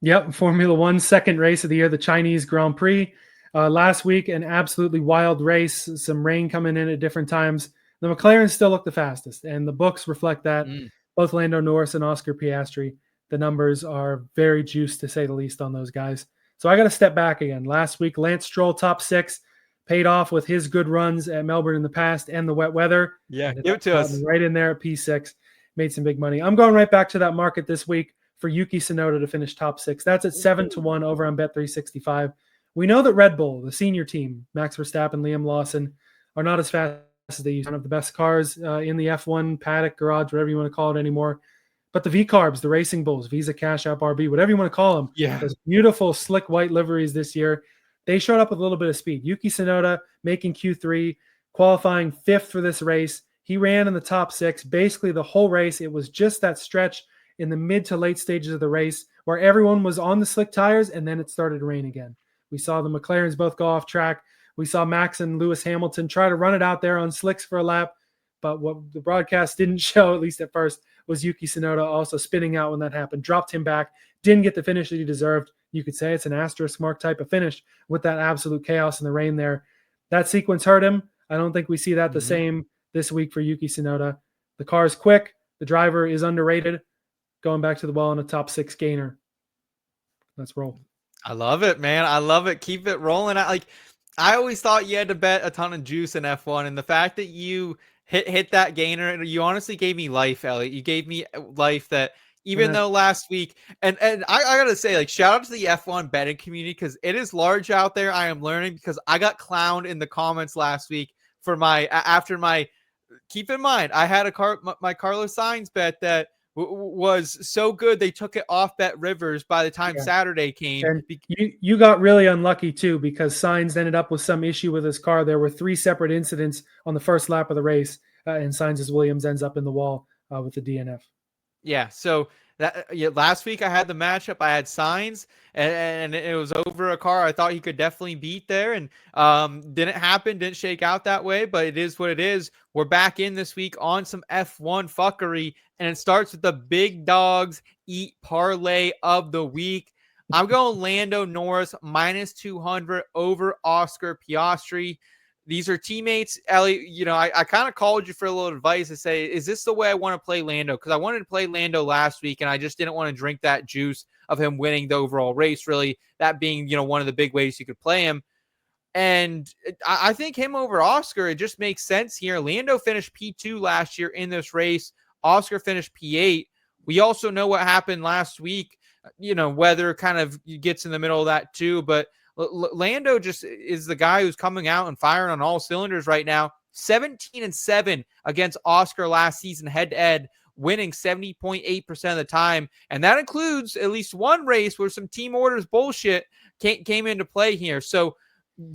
Yep, Formula One, second race of the year, the Chinese Grand Prix. Last week, an absolutely wild race, some rain coming in at different times. The McLaren still looked the fastest, and the books reflect that. Both Lando Norris and Oscar Piastri, the numbers are very juiced, to say the least, on those guys. So I got to step back again. Last week, Lance Stroll, top 6, paid off with his good runs at Melbourne in the past and the wet weather. Yeah, give it to us. Right in there at P6, made some big money. I'm going right back to that market this week for Yuki Tsunoda to finish top 6. That's at 7-1 over on Bet365. We know that Red Bull, the senior team, Max Verstappen, Liam Lawson, are not as fast as they used to. One of the best cars in the F1 paddock, garage, whatever you want to call it anymore. But the V-Carbs, the Racing Bulls, Visa Cash App RB, whatever you want to call them, those beautiful, slick white liveries this year, they showed up with a little bit of speed. Yuki Tsunoda making Q3, qualifying 5th for this race. He ran in the top 6 basically the whole race. It was just that stretch in the mid to late stages of the race where everyone was on the slick tires, and then it started to rain again. We saw the McLarens both go off track. We saw Max and Lewis Hamilton try to run it out there on slicks for a lap, but what the broadcast didn't show, at least at first, was Yuki Tsunoda also spinning out when that happened, dropped him back, didn't get the finish that he deserved. You could say it's an asterisk mark type of finish with that absolute chaos in the rain there. That sequence hurt him. I don't think we see that the same this week for Yuki Tsunoda. The car is quick. The driver is underrated. Going back to the well on a top 6 gainer. Let's roll. I love it, man. I love it. Keep it rolling. I always thought you had to bet a ton of juice in F1, and the fact that you hit that gainer, you honestly gave me life, Elliot. You gave me life that even though last week, and I gotta say, like, shout out to the F1 betting community because it is large out there. I am learning because I got clowned in the comments last week for keep in mind, I had my Carlos Sainz bet that was so good they took it off Bet Rivers by the time Saturday came. And you got really unlucky too because Sainz ended up with some issue with his car. There were 3 separate incidents on the first lap of the race, and Sainz's Williams ends up in the wall with the DNF. Yeah, so last week I had the matchup. I had Sainz, and it was over a car I thought he could definitely beat there, and didn't happen, didn't shake out that way, but it is what it is. We're back in this week on some F1 fuckery, and it starts with the big dogs eat parlay of the week. I'm going Lando Norris minus 200 over Oscar Piastri. These are teammates. Ellie, I kind of called you for a little advice to say, is this the way I want to play Lando? Because I wanted to play Lando last week, and I just didn't want to drink that juice of him winning the overall race, really, that being, one of the big ways you could play him. And I think him over Oscar, it just makes sense here. Lando finished P2 last year in this race. Oscar finished P8. We also know what happened last week. Weather kind of gets in the middle of that too, but Lando just is the guy who's coming out and firing on all cylinders right now. 17-7 against Oscar last season head-to-head, winning 70.8% of the time. And that includes at least one race where some team orders bullshit came into play here. So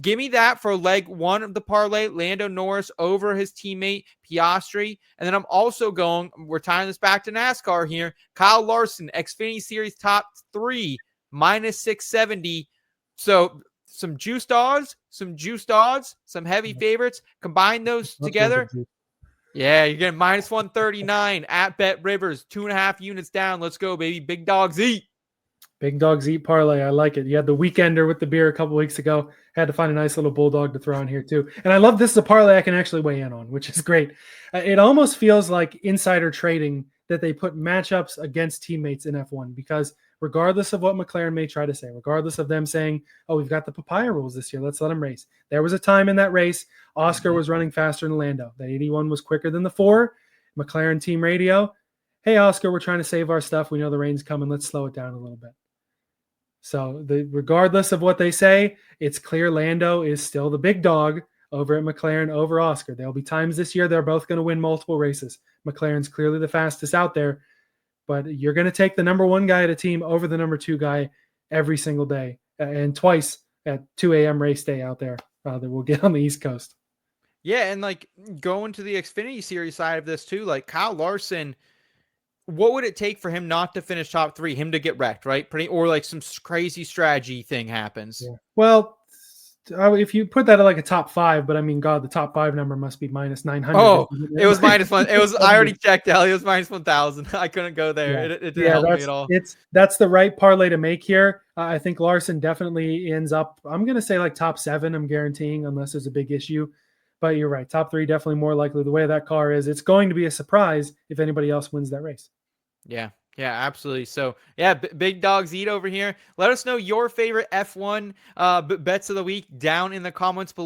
give me that for leg 1 of the parlay, Lando Norris over his teammate Piastri. And then I'm also we're tying this back to NASCAR here, Kyle Larson, Xfinity Series top 3, minus 670. So some juiced odds, some heavy favorites. Combine those together. Yeah, you're getting minus 139 at Bet Rivers, 2.5 units down. Let's go, baby. Big dogs eat. Big dogs eat parlay. I like it. You had the weekender with the beer a couple weeks ago. Had to find a nice little bulldog to throw in here too. And I love this is a parlay I can actually weigh in on, which is great. It almost feels like insider trading that they put matchups against teammates in F1 because regardless of what McLaren may try to say, regardless of them saying, oh, we've got the papaya rules this year, let's let them race. There was a time in that race, Oscar was running faster than Lando. That 81 was quicker than the 4. McLaren team radio, hey, Oscar, we're trying to save our stuff. We know the rain's coming. Let's slow it down a little bit. So regardless of what they say, it's clear Lando is still the big dog over at McLaren over Oscar. There'll be times this year they're both going to win multiple races. McLaren's clearly the fastest out there. But you're going to take the number 1 guy at a team over the number 2 guy every single day and twice at 2 a.m. race day out there that we'll get on the East Coast. Yeah, and going to the Xfinity Series side of this too, Kyle Larson, what would it take for him not to finish top 3, him to get wrecked, right? Or some crazy strategy thing happens? Yeah. Well, if you put that at like a top 5, but I mean, God, the top 5 number must be minus 900. Oh, it was -1. It was. I already checked, Ellie. It was -1,000. I couldn't go there. Yeah, It didn't help me at all. That's the right parlay to make here. I think Larson definitely ends up. I'm gonna say like top 7. I'm guaranteeing, unless there's a big issue. But you're right. Top 3 definitely more likely. The way that car is, it's going to be a surprise if anybody else wins that race. Yeah. Yeah, absolutely. So, yeah, big dogs eat over here. Let us know your favorite F1 bets of the week down in the comments below.